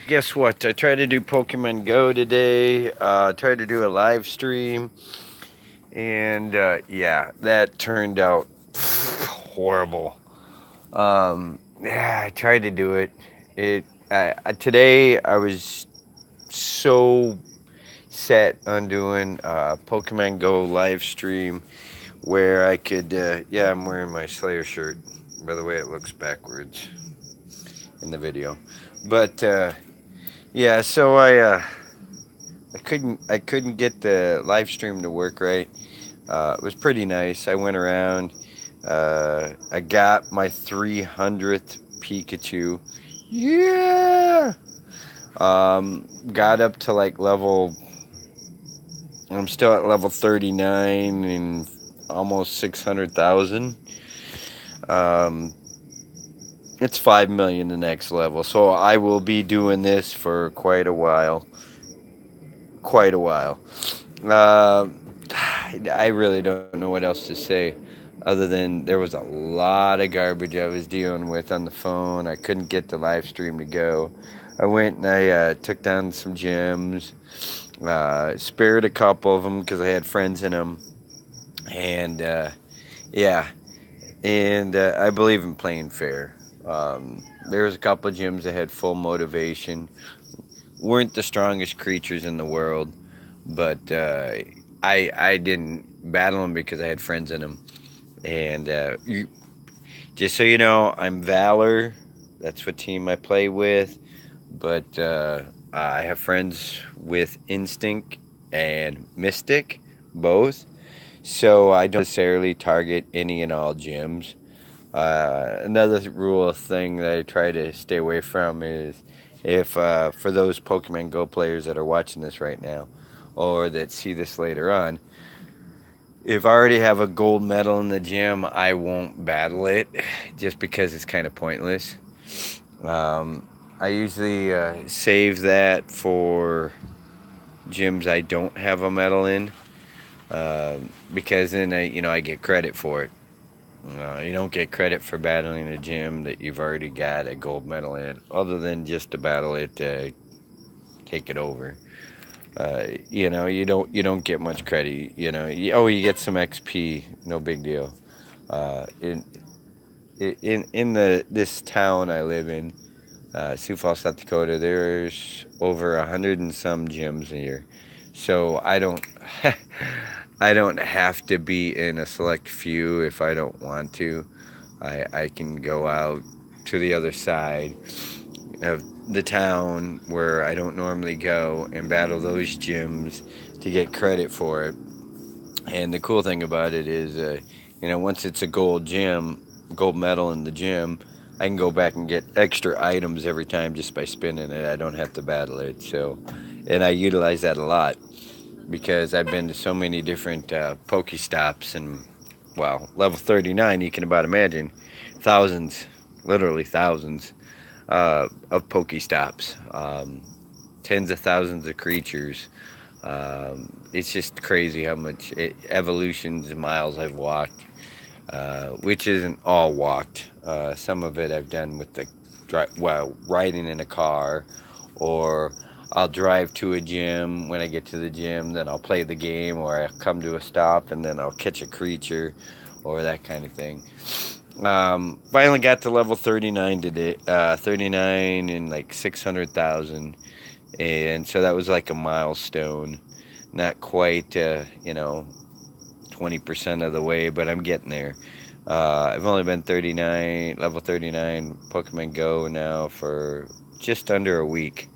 guess what? I tried to do Pokemon Go today. Tried to do a live stream, and yeah, that turned out horrible. Yeah, I tried to do it. Today I was so set on doing Pokemon Go live stream where I could. Yeah, I'm wearing my Slayer shirt. By the way, it looks backwards in the video, but yeah. So I couldn't get the live stream to work right. It was pretty nice. I went around. I got my 300th Pikachu. Yeah. Got up to like level. I'm still at level 39 and almost 600,000. Um, it's 5 million the next level, so I will be doing this for quite a while. Quite a while. Uh, I really don't know what else to say other than there was a lot of garbage I was dealing with on the phone. I couldn't get the live stream to go. I went and I took down some gyms, spared a couple of them because I had friends in them. And yeah, and I believe in playing fair. There was a couple of gyms that had full motivation, weren't the strongest creatures in the world, but I didn't battle them because I had friends in them. And just so you know, I'm Valor. That's what team I play with. But I have friends with Instinct and Mystic, both. So I don't necessarily target any and all gyms. Another rule thing that I try to stay away from is if for those Pokemon Go players that are watching this right now or that see this later on, if I already have a gold medal in the gym, I won't battle it just because it's kind of pointless. I usually save that for gyms I don't have a medal in because then I get credit for it. You don't get credit for battling a gym that you've already got a gold medal in, other than just to battle it to take it over. You don't get much credit. You get some XP, no big deal. In the this town I live in, Sioux Falls, South Dakota, there's over 100 and some gyms here, so I don't I don't have to be in a select few if I don't want to. I can go out to the other side of the town where I don't normally go and battle those gyms to get credit for it. And the cool thing about it is, once it's a gold medal in the gym, I can go back and get extra items every time just by spinning it. I don't have to battle it. So, and I utilize that a lot because I've been to so many different Pokestops and, well, level 39, you can about imagine thousands, literally thousands of Pokestops, tens of thousands of creatures. It's just crazy how much evolutions and miles I've walked, which isn't all walked. Some of it I've done with riding in a car, or I'll drive to a gym. When I get to the gym, then I'll play the game, or I'll come to a stop and then I'll catch a creature, or that kind of thing. Finally got to level 39 today. 39 and like 600,000, and so that was like a milestone. Not quite, 20% of the way, but I'm getting there. I've only been level 39 Pokemon Go now for just under a week,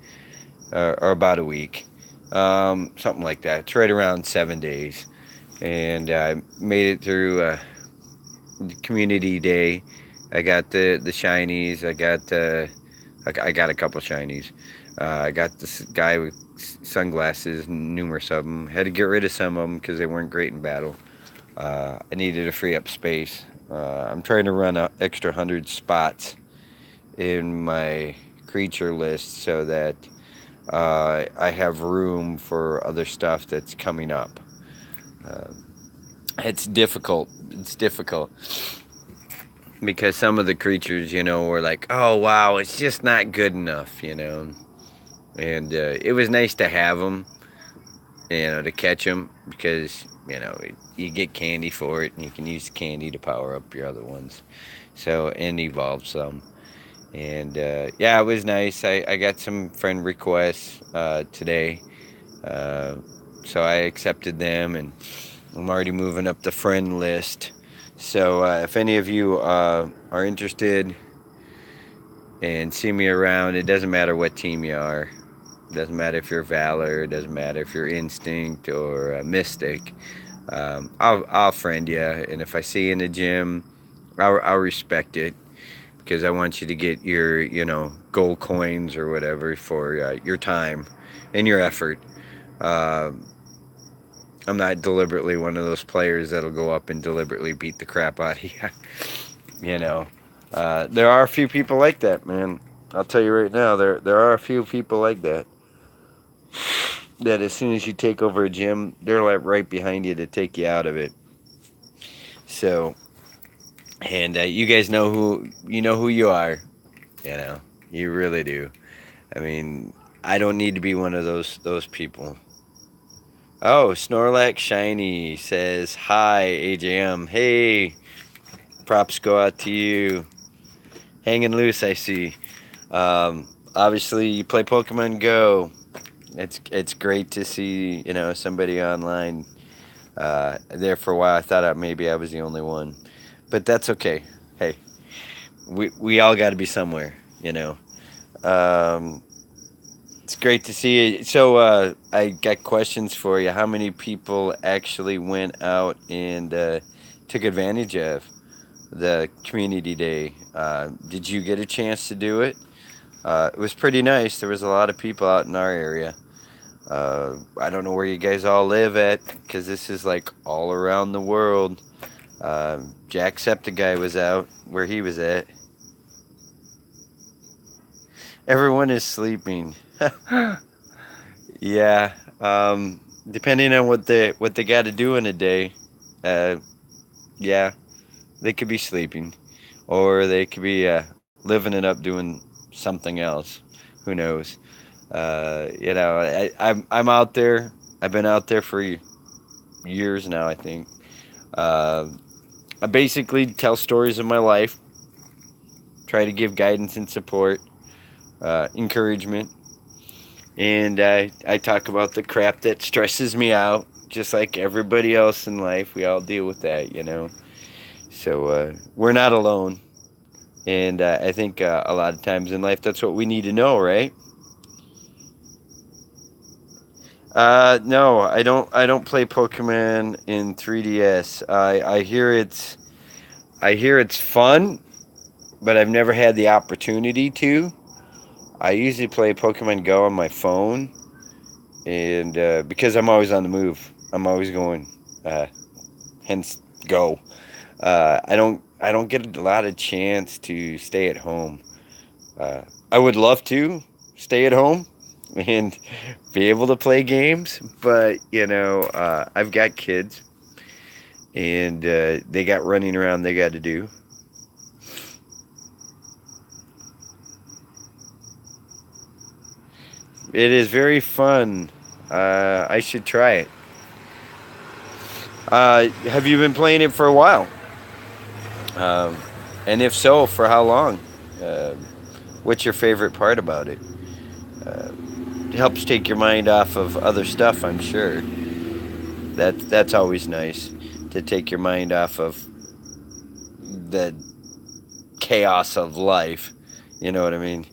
or about a week, something like that. It's right around 7 days, and I made it through Community Day. I got the shinies. I got a couple shinies. I got this guy with sunglasses, numerous of them. Had to get rid of some of them because they weren't great in battle. I needed to free up space. I'm trying to run an extra 100 spots in my creature list so that I have room for other stuff that's coming up. Uh, it's difficult. It's difficult because some of the creatures, were like, oh wow, it's just not good enough. and it was nice to have them, to catch them, because you get candy for it, and you can use the candy to power up your other ones, so, and evolve some. And yeah, it was nice. I got some friend requests today, uh, so I accepted them, and I'm already moving up the friend list. So if any of you are interested and see me around, it doesn't matter what team you are. It doesn't matter if you're Valor. It doesn't matter if you're Instinct or Mystic. I'll friend you, and if I see you in the gym, I'll respect it, because I want you to get your gold coins or whatever for your time and your effort. Uh, I'm not deliberately one of those players that'll go up and deliberately beat the crap out of you. you know, there are a few people like that, man. I'll tell you right now, there are a few people like that. That as soon as you take over a gym, they're like right behind you to take you out of it. So, and you guys know who you are. You know, you really do. I mean, I don't need to be one of those people. Oh, Snorlax Shiny says hi, AJM. Hey, props go out to you. Hanging loose, I see. Obviously, you play Pokemon Go. It's great to see somebody online. There for a while, I thought maybe I was the only one, but that's okay. Hey, we all got to be somewhere, you know. Um, it's great to see you. So I got questions for you. How many people actually went out and took advantage of the community day? Did you get a chance to do it? It was pretty nice. There was a lot of people out in our area. I don't know where you guys all live at, because this is like all around the world. Jacksepticeye was out where he was at. Everyone is sleeping. Yeah. Depending on what they got to do in a day, yeah, they could be sleeping, or they could be living it up doing something else. Who knows? I'm out there. I've been out there for years now, I think. Uh, I basically tell stories of my life, try to give guidance and support, encouragement, and I talk about the crap that stresses me out, just like everybody else in life. We all deal with that. So we're not alone, and I think a lot of times in life that's what we need to know, right? No, I don't. I don't play Pokemon in 3DS. I hear it's fun, but I've never had the opportunity to. I usually play Pokemon Go on my phone, and because I'm always on the move, I'm always going. Uh, Hence, Go. I don't get a lot of chance to stay at home. Uh, I would love to stay at home and be able to play games, but I've got kids, and they got running around they got to do. It is very fun. I should try it. Have you been playing it for a while? Um, and if so, for how long? Uh, what's your favorite part about it? Uh, it helps take your mind off of other stuff, I'm sure. That's always nice, to take your mind off of the chaos of life. You know what I mean?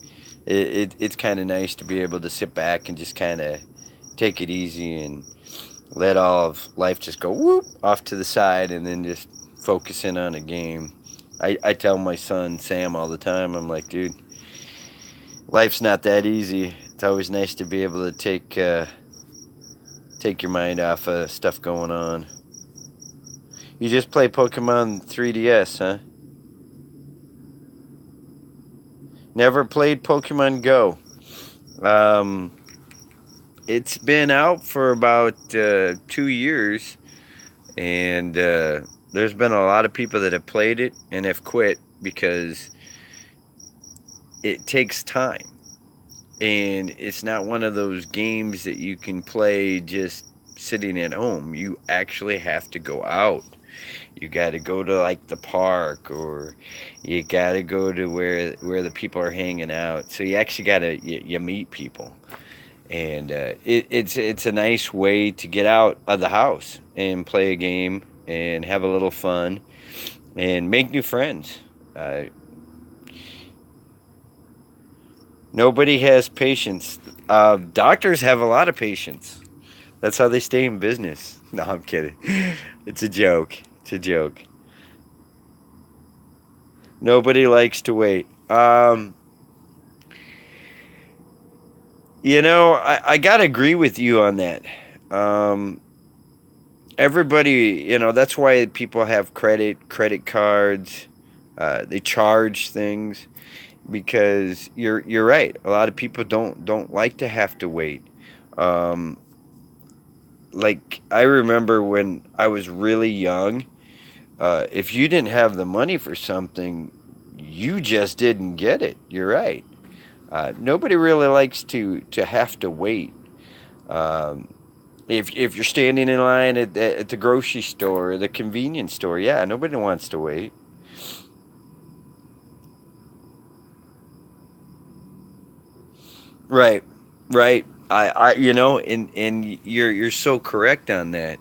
It's kind of nice to be able to sit back and just kind of take it easy and let all of life just go whoop off to the side, and then just focus in on a game. I tell my son Sam all the time, I'm like, dude, life's not that easy. It's always nice to be able to take your mind off of stuff going on. You just play Pokemon 3DS, huh? Never played Pokemon Go. Um, it's been out for about 2 years, and there's been a lot of people that have played it and have quit because it takes time. And it's not one of those games that you can play just sitting at home. You actually have to go out. You got to go to like the park, or you got to go to where the people are hanging out. So you actually got to you meet people, and it's a nice way to get out of the house and play a game and have a little fun and make new friends. Uh, Nobody has patience. Doctors have a lot of patience. That's how they stay in business. No, I'm kidding. It's a joke. It's a joke. Nobody likes to wait. I got to agree with you on that. Um, Everybody, that's why people have credit cards. They charge things because you're right. A lot of people don't like to have to wait. Um, like I remember when I was really young, if you didn't have the money for something, you just didn't get it. You're right. Nobody really likes to have to wait. Um, if you're standing in line at the grocery store or the convenience store, yeah, nobody wants to wait. Right, right. And you're so correct on that.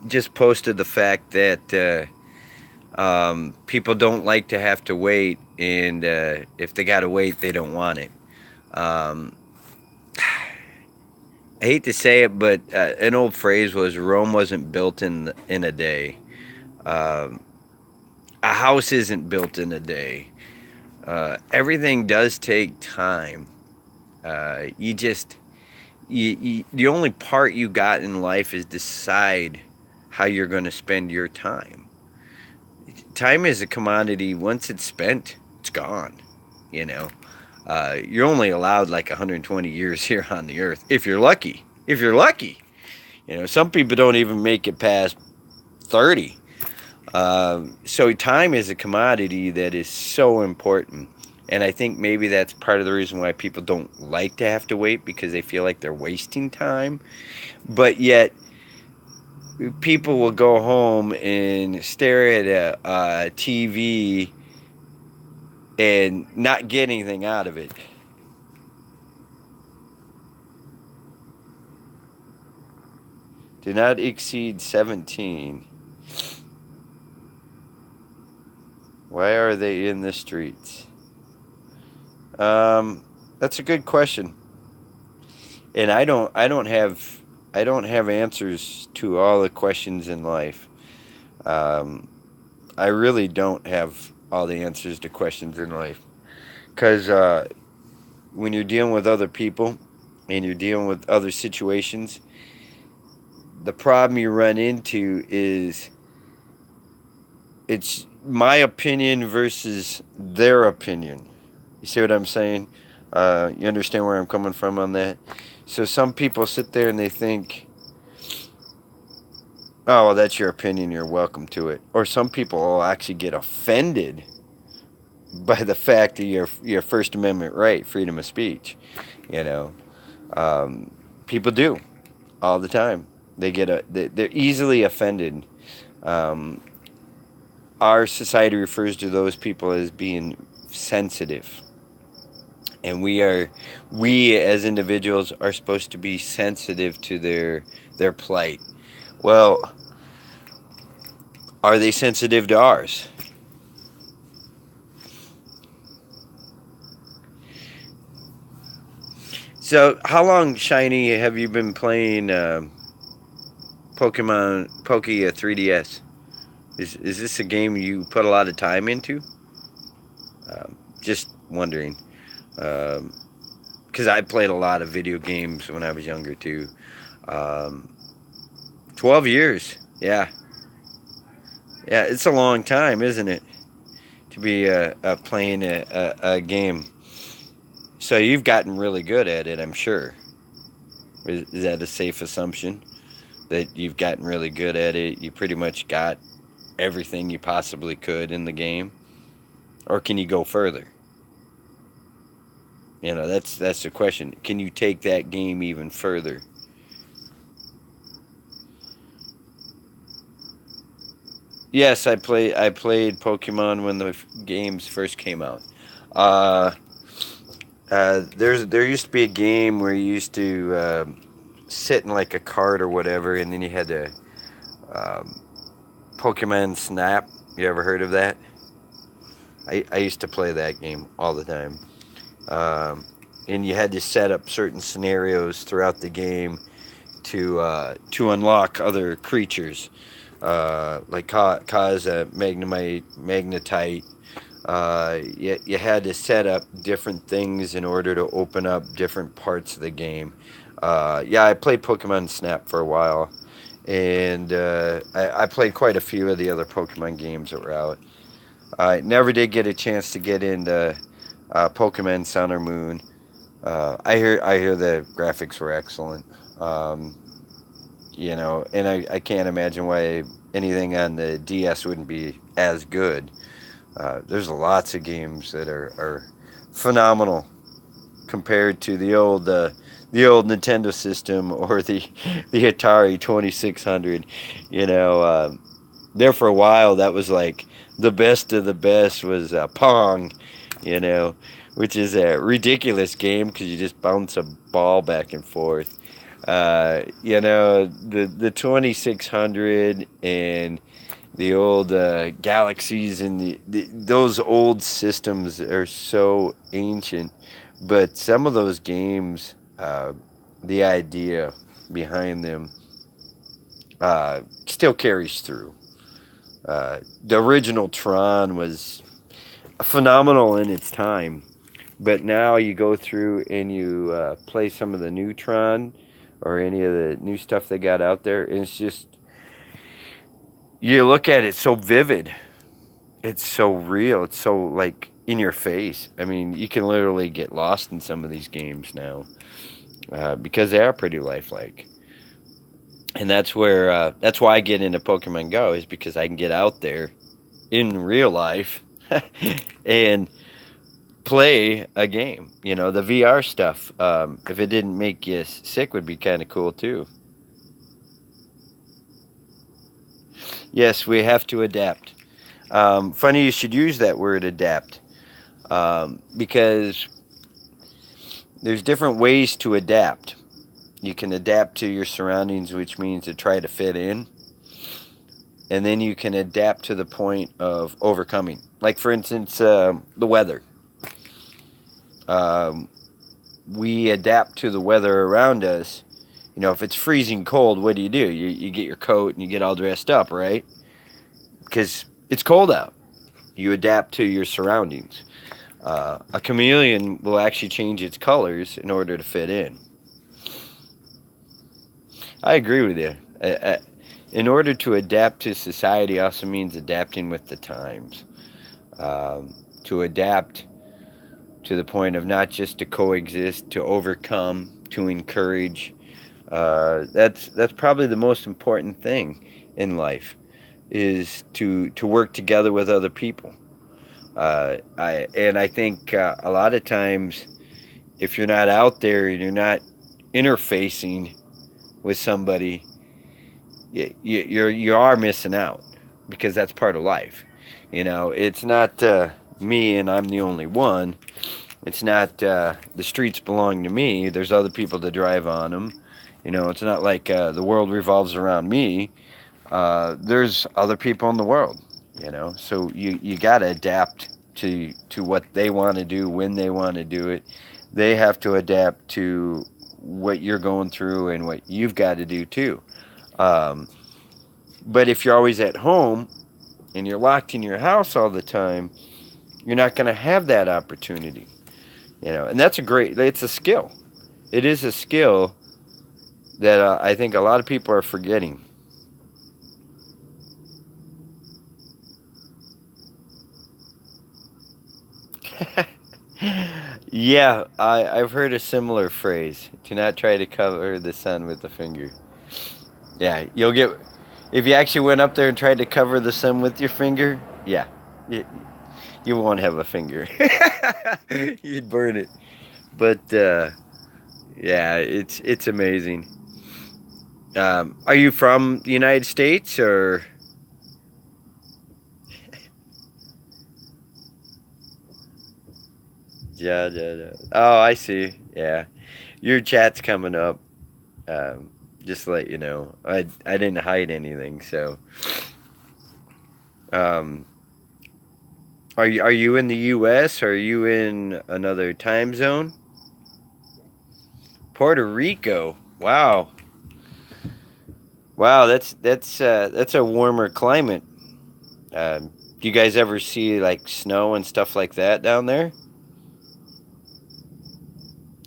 Just posted the fact that people don't like to have to wait, and if they got to wait, they don't want it. Um, I hate to say it, but an old phrase was Rome wasn't built in a day. Um, a house isn't built in a day. Everything does take time. You just the only part you got in life is decide how you're going to spend your time. Time is a commodity. Once it's spent, it's gone. You know, you're only allowed like 120 years here on the earth if you're lucky. If you're lucky, some people don't even make it past 30. So time is a commodity that is so important. And I think maybe that's part of the reason why people don't like to have to wait, because they feel like they're wasting time. But yet, people will go home and stare at a TV and not get anything out of it. Do not exceed 17. Why are they in the streets? That's a good question, and I don't have answers to all the questions in life. Um, I really don't have all the answers to questions in life, because when you're dealing with other people and you're dealing with other situations, the problem you run into is it's my opinion versus their opinion. You see what I'm saying? You understand where I'm coming from on that? So some people sit there and they think, oh, well, that's your opinion. You're welcome to it. Or some people will actually get offended by the fact of your First Amendment right, freedom of speech. You know, um, people do all the time. They're easily offended. Um, our society refers to those people as being sensitive, and we as individuals are supposed to be sensitive to their plight. Well, are they sensitive to ours? So how long, Shiny, have you been playing Poke 3DS? Is this a game you put a lot of time into? Just wondering, because I played a lot of video games when I was younger too. um, 12 years. Yeah. Yeah, it's a long time, isn't it, to be playing a game. So you've gotten really good at it, I'm sure. Is that a safe assumption? That you've gotten really good at it? You pretty much got everything you possibly could in the game? Or can you go further? That's the question. Can you take that game even further? Yes, I played Pokemon when the games first came out. Uh, there used to be a game where you used to sit in like a cart or whatever, and then you had to um, Pokemon Snap. You ever heard of that? I used to play that game all the time. Um, and you had to set up certain scenarios throughout the game to unlock other creatures, like cause a Magnetite. You had to set up different things in order to open up different parts of the game. Yeah, I played Pokemon Snap for a while, and I played quite a few of the other Pokemon games that were out. I never did get a chance to get into Pokemon Sun or Moon. I hear the graphics were excellent. Um, and I can't imagine why anything on the DS wouldn't be as good. There's lots of games that are phenomenal compared to the old Nintendo system or the Atari 2600. You know, there for a while that was like the best of the best was Pong. You know, which is a ridiculous game because you just bounce a ball back and forth. The 2600 and the old galaxies and those old systems are so ancient, but some of those games, the idea behind them still carries through. The original Tron was phenomenal in its time, but now you go through and you play some of the new Tron or any of the new stuff they got out there, and it's just you look at it so vivid. It's so real. It's so like in your face. I mean, you can literally get lost in some of these games now because they are pretty lifelike. And that's why I get into Pokemon Go is because I can get out there in real life and play a game. The VR stuff. If it didn't make you sick, would be kind of cool too. Yes, we have to adapt. Funny you should use that word adapt because there's different ways to adapt. You can adapt to your surroundings, which means to try to fit in, and then you can adapt to the point of overcoming. Like, for instance, the weather. Um, we adapt to the weather around us. If it's freezing cold, what do? You get your coat and you get all dressed up, right? Because it's cold out. You adapt to your surroundings. A chameleon will actually change its colors in order to fit in. I agree with you. In order to adapt to society also means adapting with the times. To adapt to the point of not just to coexist, to overcome, to encourage. That's probably the most important thing in life is to work together with other people. I think a lot of times if you're not out there and you're not interfacing with somebody, you are missing out because that's part of life. It's not me and I'm the only one. It's not the streets belong to me. There's other people to drive on them. It's not like the world revolves around me. There's other people in the world. So you got to adapt to what they want to do when they want to do it. They have to adapt to what you're going through and what you've got to do too. Um, but if you're always at home and you're locked in your house all the time, you're not going to have that opportunity. And it's a skill. It is a skill that I think a lot of people are forgetting. Yeah, I've heard a similar phrase. Do not try to cover the sun with a finger. Yeah, you'll get. If you actually went up there and tried to cover the sun with your finger, yeah, you, you won't have a finger. You'd burn it. But yeah, it's amazing. Are you from the United States or? Yeah, yeah, yeah. Oh, I see. Yeah, your chat's coming up. Um, just to let you know, I didn't hide anything. So, um, are you in the U.S. or are you in another time zone? Puerto Rico. Wow, wow. That's a warmer climate. Do you guys ever see like snow and stuff like that down there,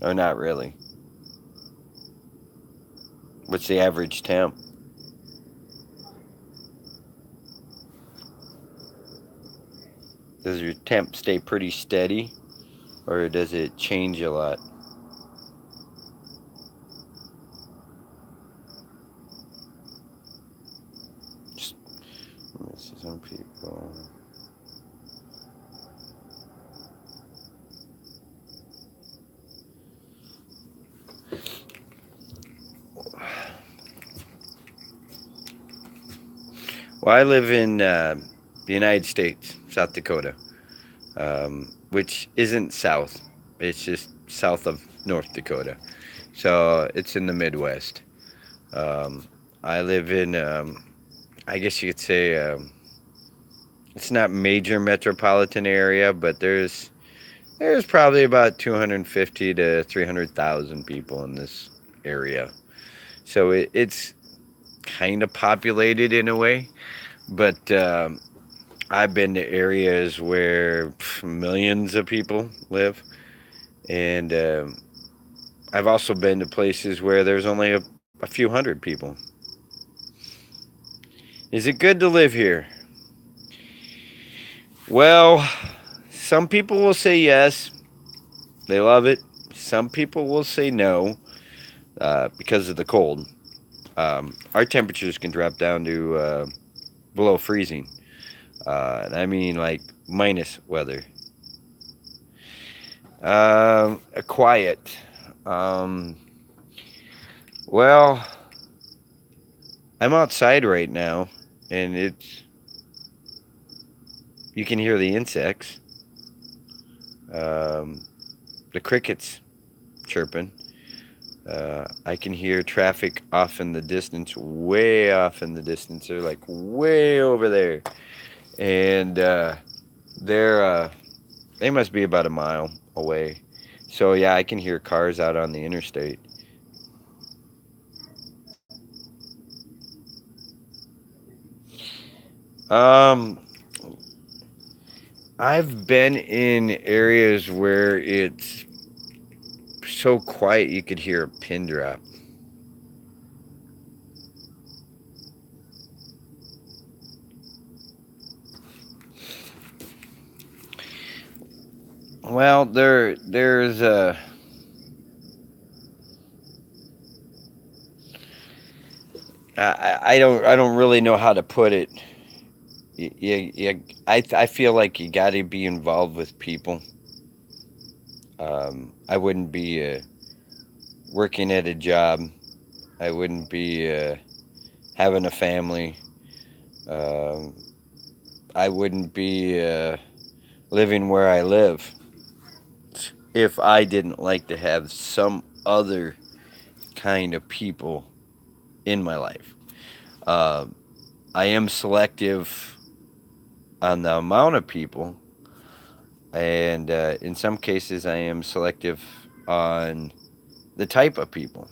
or not really? What's the average temp? Does your temp stay pretty steady, or does it change a lot? Just, some people. Well, I live in the United States, South Dakota, which isn't south. It's just south of North Dakota. So it's in the Midwest. Um, I live in, I guess you could say, it's not major metropolitan area, but there's probably about 250 to 300,000 people in this area. So it's kind of populated in a way, but I've been to areas where millions of people live, and I've also been to places where there's only a few hundred people. Is it good to live here? Well, some people will say yes, they love it. Some people will say no because of the cold. Our temperatures can drop down to below freezing. And I mean like minus weather. Quiet. Um, well, I'm outside right now, and it's you can hear the insects, um, the crickets chirping. I can hear traffic off in the distance, way off in the distance. They're like way over there, and they're they must be about a mile away. So yeah, I can hear cars out on the interstate. Um, I've been in areas where it's so quiet you could hear a pin drop. Well, there's I don't really know how to put it. I feel like you got to be involved with people. I wouldn't be working at a job. I wouldn't be having a family. Um, I wouldn't be living where I live if I didn't like to have some other kind of people in my life. Uh, I am selective on the amount of people, and in some cases, I am selective on the type of people.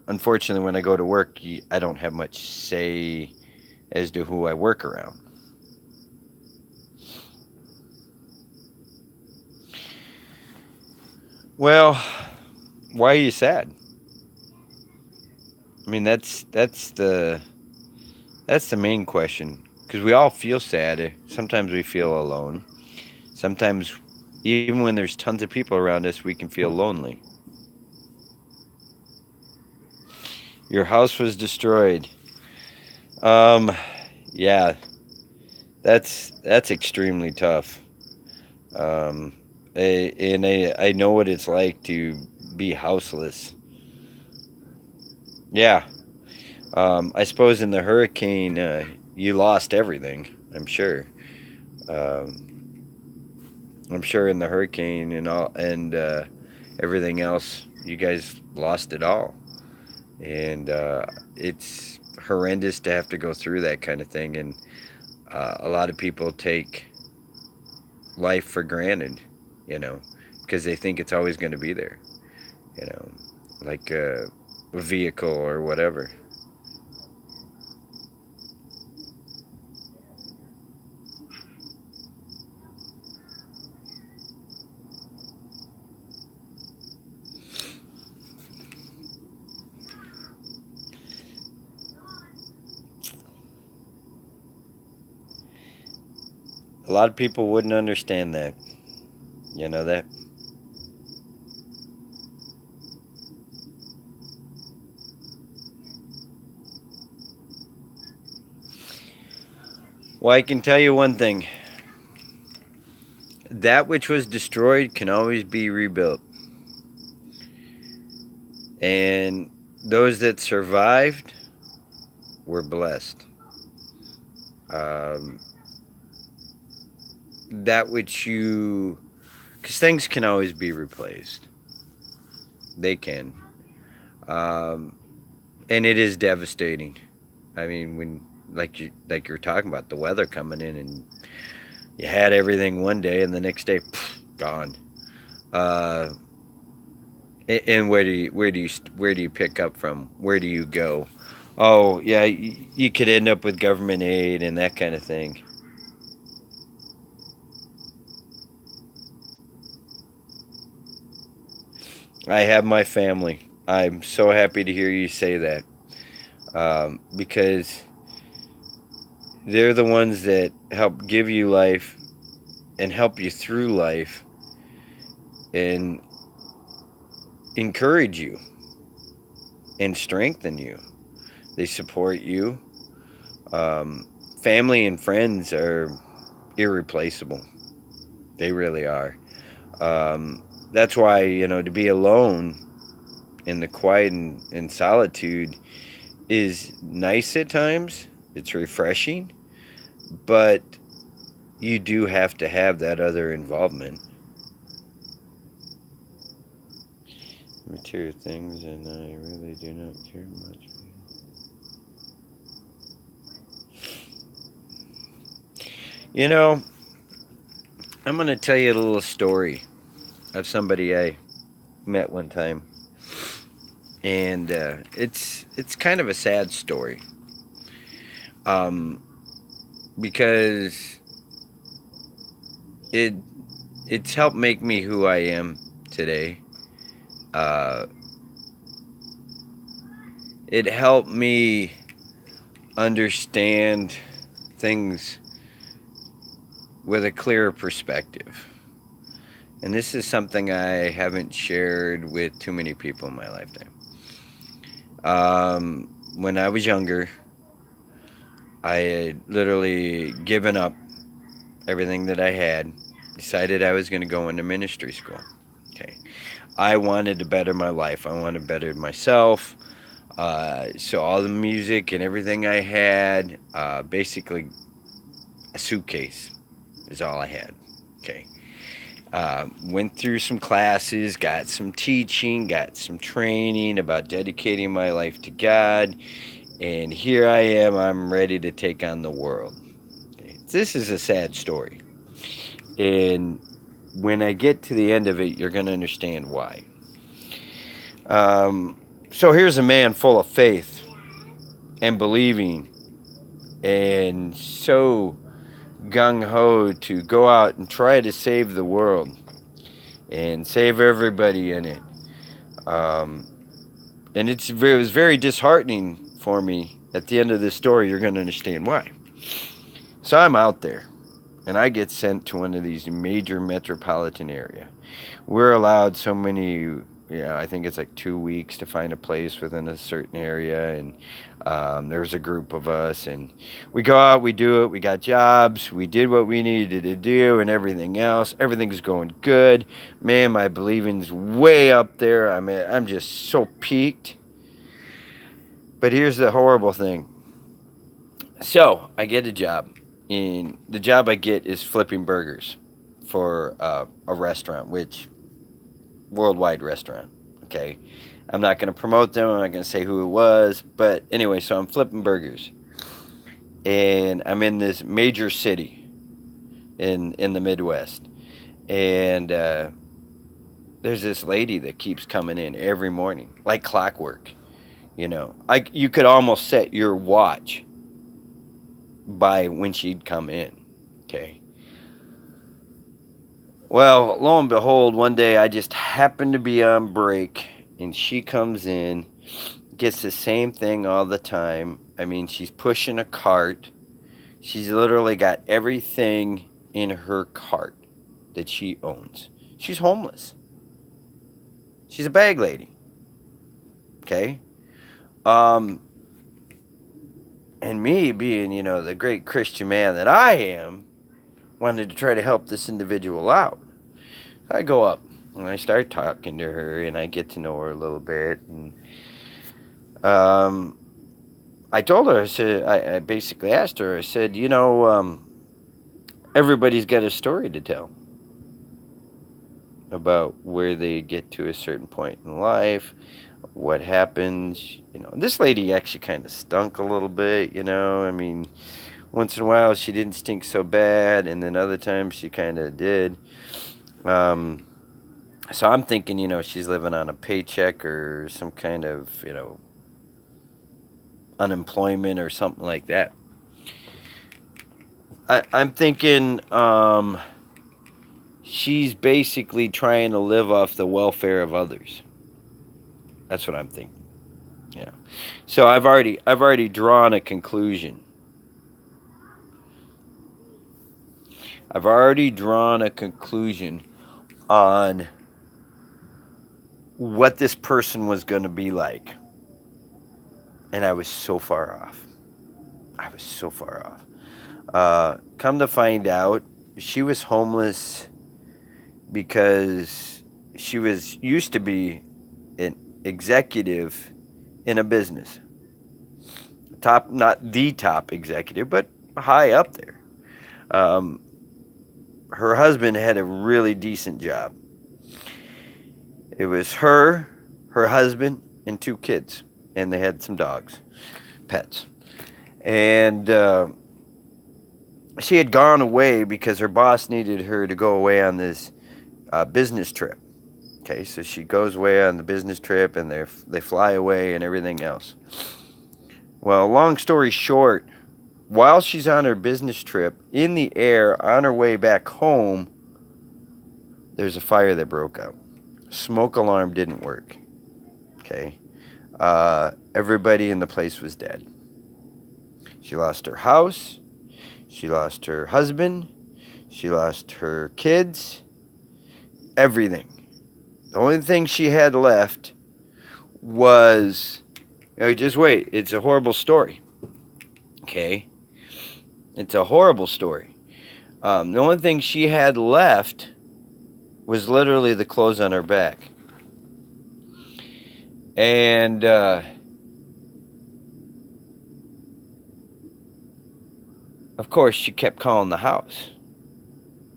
Unfortunately, when I go to work, I don't have much say as to who I work around. Well, why are you sad? I mean, that's the main question because we all feel sad. Sometimes we feel alone. Sometimes, even when there's tons of people around us, we can feel lonely. Your house was destroyed. Um, yeah, that's extremely tough. Um, And I know what it's like to be houseless. Yeah. I suppose in the hurricane, you lost everything. I'm sure. Um, I'm sure in the hurricane and everything else, you guys lost it all, and it's horrendous to have to go through that kind of thing. And a lot of people take life for granted, you know, because they think it's always going to be there, you know, like a vehicle or whatever. A lot of people wouldn't understand that. You know that. Well, I can tell you one thing: that which was destroyed can always be rebuilt, and those that survived were blessed. Um, that which you, because things can always be replaced. They can, um, and it is devastating. I mean, when like you're talking about the weather coming in, and you had everything one day, and the next day, pff, gone. Uh, and where do you pick up from? Where do you go? Oh yeah, you could end up with government aid and that kind of thing. I have my family. I'm so happy to hear you say that, because they're the ones that help give you life and help you through life and encourage you and strengthen you. They support you. Um, Family and friends are irreplaceable. They really are. That's why, to be alone in the quiet and solitude is nice at times. It's refreshing, but you do have to have that other involvement. Material things, and I really do not care much. You know, I'm going to tell you a little story of somebody I met one time, and it's kind of a sad story, um, because it it's helped make me who I am today. Uh, it helped me understand things with a clearer perspective. And this is something I haven't shared with too many people in my lifetime. When I was younger, I had literally given up everything that I had, decided I was going to go into ministry school. Okay. I wanted to better my life, I wanted to better myself. So all the music and everything I had, basically a suitcase is all I had. Okay. Went through some classes, got some teaching, got some training about dedicating my life to God, and here I am. I'm ready to take on the world. Okay. This is a sad story, and when I get to the end of it, you're going to understand why. So here's a man full of faith and believing, and so gung ho to go out and try to save the world and save everybody in it. Um, and it was very disheartening for me. At the end of this story, you're going to understand why. So I'm out there, and I get sent to one of these major metropolitan area. We're allowed so many, I think it's like 2 weeks to find a place within a certain area. And there's a group of us, and we go out, we do it, we got jobs, we did what we needed to do, and everything else. Everything's going good. Man, my believing's way up there. I mean, I'm just so peaked. But here's the horrible thing. So I get a job, and the job I get is flipping burgers for a restaurant, which worldwide restaurant. Okay, I'm not going to promote them. I'm not going to say who it was, but anyway, so I'm flipping burgers, and I'm in this major city in the Midwest, and there's this lady that keeps coming in every morning like clockwork. You could almost set your watch by when she'd come in. Okay. Well, lo and behold, one day I just happened to be on break, and she comes in, gets the same thing all the time. I mean, she's pushing a cart. She's literally got everything in her cart that she owns. She's homeless. She's a bag lady. Okay? And me being, the great Christian man that I am, wanted to try to help this individual out. I go up and I start talking to her, and I get to know her a little bit. And I told her, I basically asked her, I said, everybody's got a story to tell about where they get to a certain point in life, what happens. This lady actually kind of stunk a little bit. I mean, once in a while she didn't stink so bad, and then other times she kind of did. So I'm thinking, she's living on a paycheck or some kind of, unemployment or something like that. I'm thinking she's basically trying to live off the welfare of others. That's what I'm thinking. Yeah. So I've already drawn a conclusion. I've already drawn a conclusion on what this person was going to be like. And I was so far off. Come to find out, she was homeless because she was used to be an executive in a business. Not the top executive, but high up there. Her husband had a really decent job. It was her husband, and 2 kids. And they had some dogs, pets. And she had gone away because her boss needed her to go away on this business trip. Okay, so she goes away on the business trip, and they fly away and everything else. Well, long story short, while she's on her business trip, in the air, on her way back home, there's a fire that broke out. Smoke alarm didn't work. Okay. Everybody in the place was dead. She lost her house. She lost her husband. She lost her kids. Everything. The only thing she had left was... just wait. It's a horrible story. Okay? It's a horrible story. The only thing she had left was literally the clothes on her back. And of course, she kept calling the house.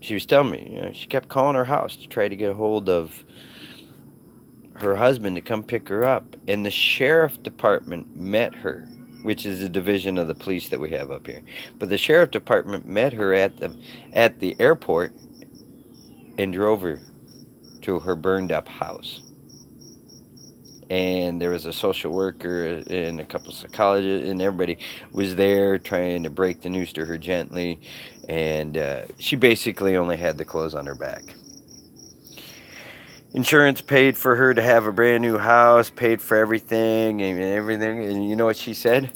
She was telling me, she kept calling her house to try to get a hold of her husband to come pick her up. And the sheriff department met her, which is a division of the police that we have up here. But the sheriff department met her at the airport and drove her to her burned up house. And there was a social worker and a couple of psychologists, and everybody was there trying to break the news to her gently. And she basically only had the clothes on her back. Insurance paid for her to have a brand new house, paid for everything and everything. And you know what she said?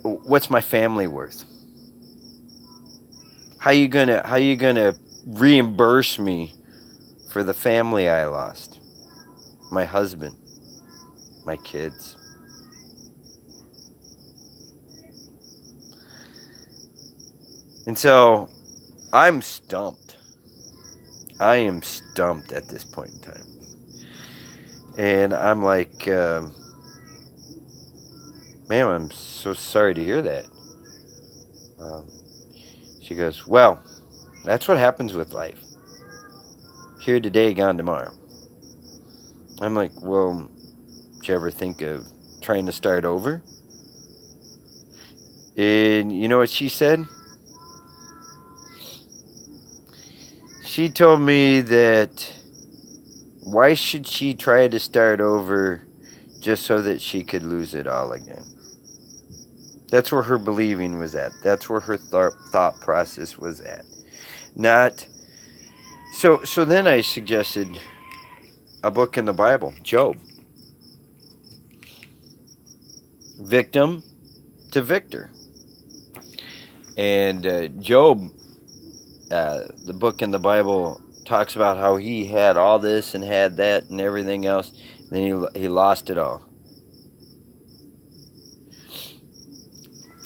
What's my family worth? How you gonna reimburse me for the family I lost, my husband, my kids. And so I'm stumped. I am stumped at this point in time. And I'm like, ma'am, I'm so sorry to hear that. Um, she goes, well, that's what happens with life. Here today, gone tomorrow. I'm like, well, did you ever think of trying to start over? And you know what she said? She told me that why should she try to start over just so that she could lose it all again? That's where her believing was at. That's where her thought process was at. Not so then I suggested a book in the Bible, Job. Victim to victor. And Job, the book in the Bible, talks about how he had all this and had that and everything else. Then he lost it all.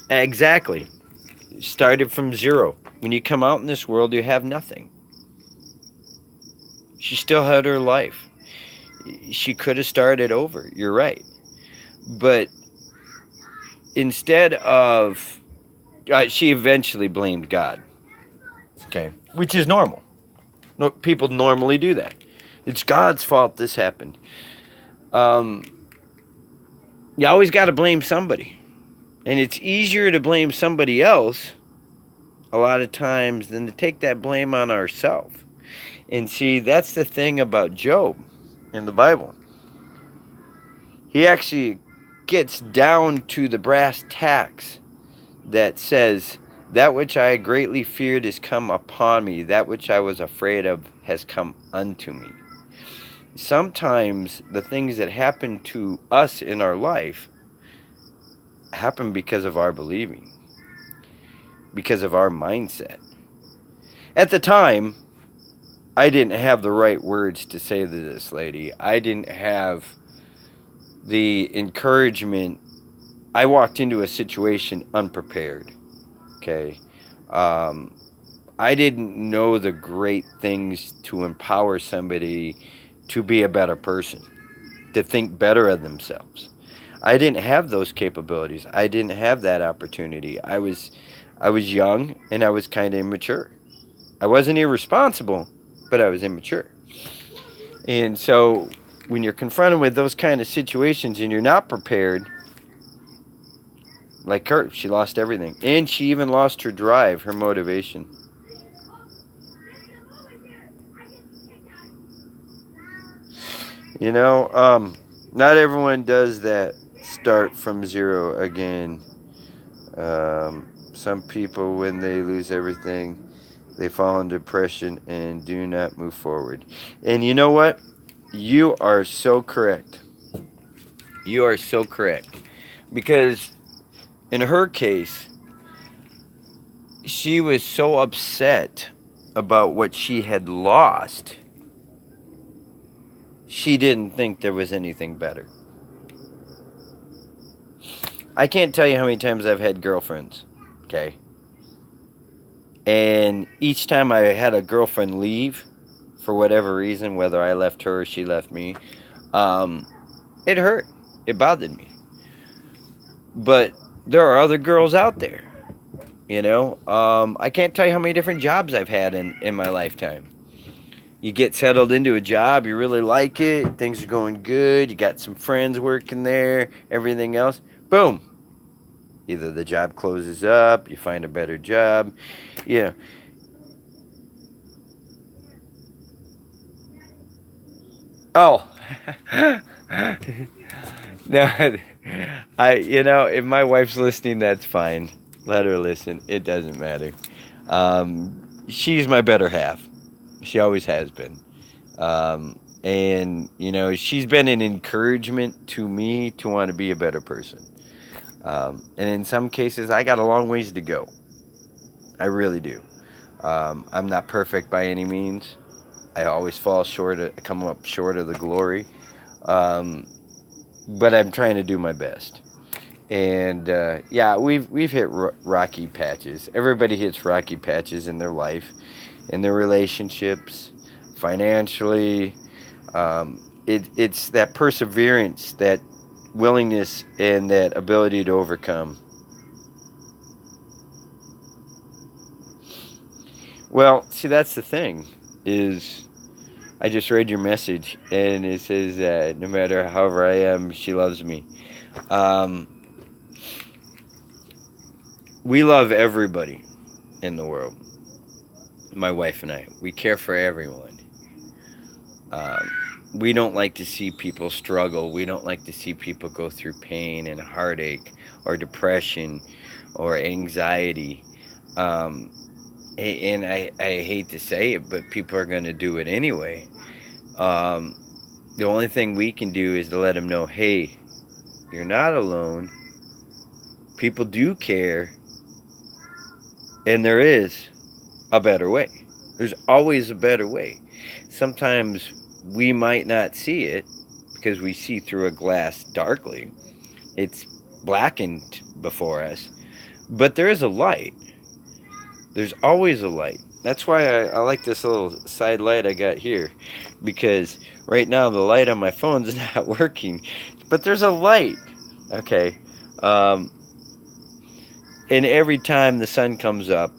Exactly. Started from zero. When you come out in this world, you have nothing. She still had her life. She could have started over. You're right. But instead of... she eventually blamed God. Okay. Which is normal. No, people normally do that. It's God's fault this happened. You always got to blame somebody. And it's easier to blame somebody else a lot of times than to take that blame on ourselves. And see, that's the thing about Job in the Bible. He actually gets down to the brass tacks that says, that which I greatly feared is come upon me. That which I was afraid of has come unto me. Sometimes the things that happen to us in our life happen because of our believing, because of our mindset. At the time, I didn't have the right words to say to this lady. I didn't have the encouragement. I walked into a situation unprepared. Okay. I didn't know the great things to empower somebody to be a better person, to think better of themselves. I didn't have those capabilities. I didn't have that opportunity. I was young and I was kind of immature. I wasn't irresponsible, but I was immature. And so when you're confronted with those kind of situations and you're not prepared, like her, she lost everything. And she even lost her drive, her motivation. You know, not everyone does that start from zero again. Some people, when they lose everything, they fall in depression and do not move forward. And you know what? You are so correct. You are so correct. Because in her case, she was so upset about what she had lost. She didn't think there was anything better. I can't tell you how many times I've had girlfriends, okay? And each time I had a girlfriend leave, for whatever reason, whether I left her or she left me, it hurt. It bothered me. But there are other girls out there, you know? I can't tell you how many different jobs I've had in my lifetime. You get settled into a job, you really like it, things are going good, you got some friends working there, everything else. Boom. Either the job closes up, you find a better job, you know. Oh. No, if my wife's listening, that's fine. Let her listen. It doesn't matter. She's my better half. She always has been. And, she's been an encouragement to me to want to be a better person. And in some cases, I got a long ways to go. I really do. I'm not perfect by any means. I always fall short of, come up short of the glory. Um, but I'm trying to do my best. And yeah, we've hit rocky patches. Everybody hits rocky patches in their life, in their relationships, financially. It's that perseverance, that willingness, and that ability to overcome. Well, see, that's the thing. Is I just read your message, and it says that no matter however I am, she loves me. Um, we love everybody in the world. My wife and I, we care for everyone. Um, we don't like to see people struggle. We don't like to see people go through pain and heartache or depression or anxiety. Um, and I hate to say it, but people are going to do it anyway. Um, the only thing we can do is to let them know, hey, you're not alone. People do care, and there is a better way. There's always a better way. Sometimes we might not see it because we see through a glass darkly. It's blackened before us, but there is a light. There's always a light. That's why I like this little side light I got here, because right now the light on my phone's not working, but there's a light. Okay. Um, and every time the sun comes up,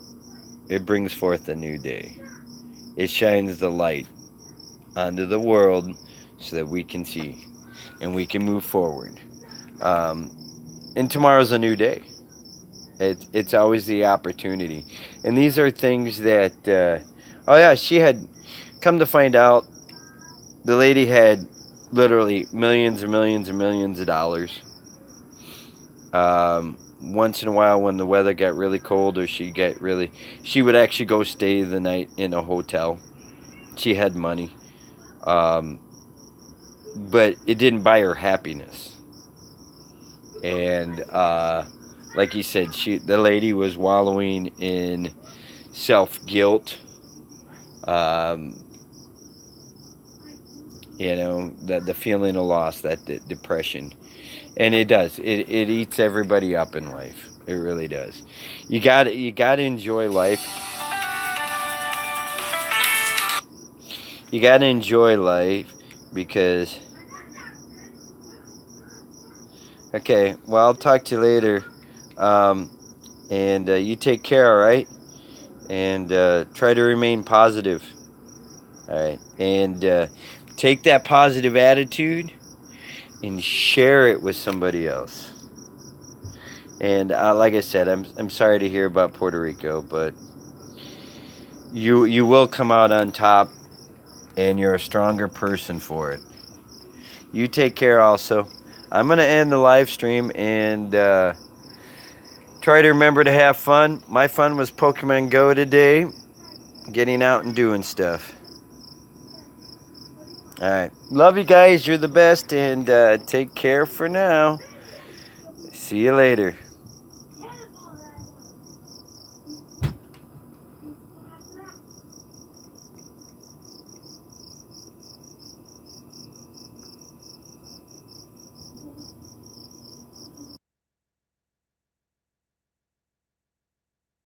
it brings forth a new day. It shines the light onto the world so that we can see and we can move forward. Um, and tomorrow's a new day. It's always the opportunity. And these are things that, oh yeah, she had come to find out the lady had literally millions and millions and millions of dollars. Once in a while, when the weather got really cold or she would actually go stay the night in a hotel. She had money. Um, but it didn't buy her happiness. And like you said, the lady was wallowing in self guilt. Um, the feeling of loss, that depression, and it does. It eats everybody up in life. It really does. You got to enjoy life. You got to enjoy life because. Okay, well, I'll talk to you later. Um, and you take care, all right? And try to remain positive, all right? And take that positive attitude and share it with somebody else. And like I said, I'm sorry to hear about Puerto Rico, but you will come out on top, and you're a stronger person for it. You take care also. I'm gonna end the live stream and try to remember to have fun. My fun was Pokemon Go today, getting out and doing stuff. All right, love you guys. You're the best, and take care for now. See you later.